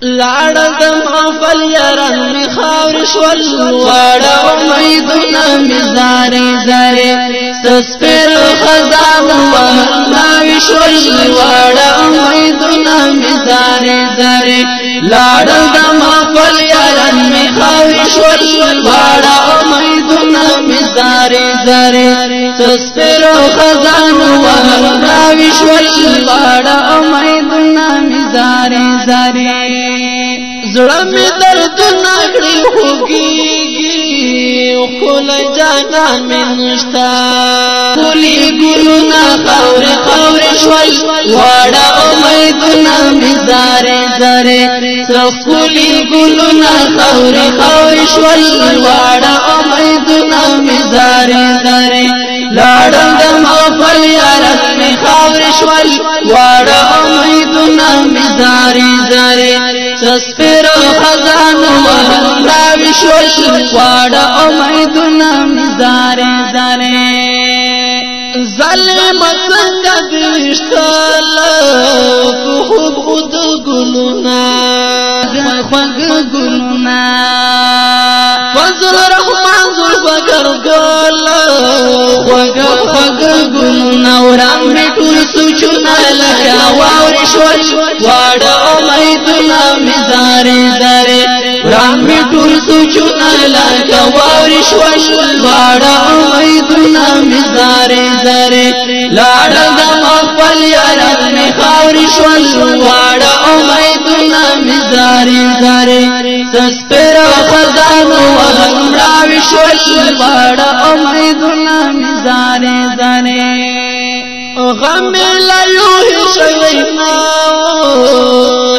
لاړه د محفل یاران می خاور شول واړه امیدونه می زارې زارې سپېر خزان وهلاوي شول واړه امیدونه می زارې زارې لاړه د محفل یاران می خاور شول واړه امیدونه می زارې زارې سپېر خزان وهلاوي شول واړه امیدونه می زارې زارې زړه می درد ناګړي خوږيږي خپل جانان می نشتا ګلي ګلونه خاور خاور شول واړه امیدونه می زارې زارې ګلي ګلونه خاور خاور شول واړه امیدونه می زارې زارې لاړه د محفل یاران می خاور شول واړه امیدونه می زارې زارې سپېر خزان وهلاوي شول واړه امیدونه می زارې زارې ظالم څنګه دشتل خوب خود ګلونا خوږ ګلونا فضل رحمان زل بکر ګل خوږ ګلونا وران می ټول سوچونه لکه واور شول واړه امیدونه می زارې زارې وران می ټول سوچونه لکه واور شول واړه امیدونه می زارې زارې لاړه د محفل یاران می خاور شول واړه امیدونه می زارې زارې سپېر خزان وهلاوي شول واړه امیدونه می زارې زارې غم لا یوه شوینا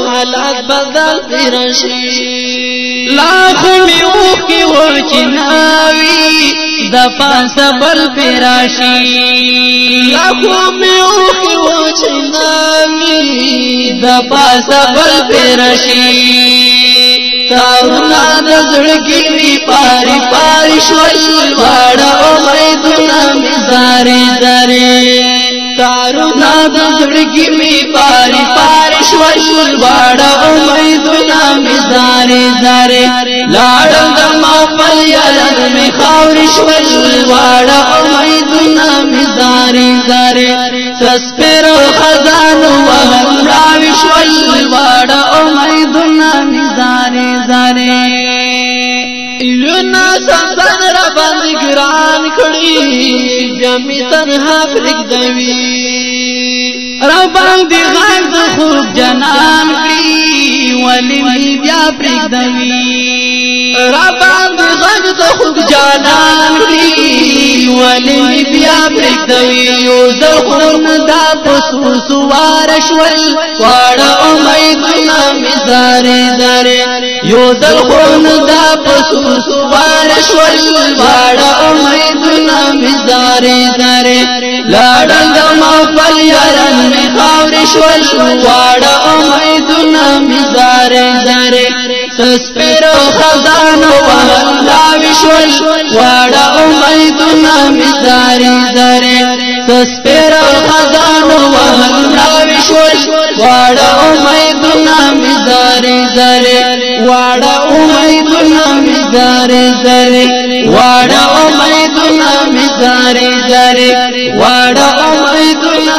حالات بدل پیرشی لاخ می اوخ کی وچناوی د پاسه بل پیراشی لاخ می اوخ کی وچناوی د پاسه بل پیراشی تارونا د زړګي وی پاری پاری شول واړه امیدونه می زارې زارې تارونا د زړګي می پاری پاری شول واړه امیدونه می زارې زارې لاړه د محفل یاران می خاور شول واړه امیدونه می زارې زارې سپېر خزان وهلاوي شول واړه امیدونه می زارې زارې یونا سنسن را باندې ګران کړي بیا می تنها پرېږدوي را باندې غږ د خوب جنان کړي ولې می بیا پرېږدوي را باندې غږ د خوب جنان کړي ولې می بیا پرېږدوي یو زخون دا پسو سوار شول واړه امیدونه می زارې زارې یو زخون دا پسو سوار شول واړه امیدونه می زارې زارې لاړه د محفل یاران می خاور شول واړه امیدونه می زارې زارې سپېر خزان وهلاوي شول واړه امیدونه می زارې زارې سپېر خزان وهلاوي شول واړه امیدونه می زارې زارې واړه امیدونه می زارې زارې واړه امیدونه می زارې زارې واړه امیدونه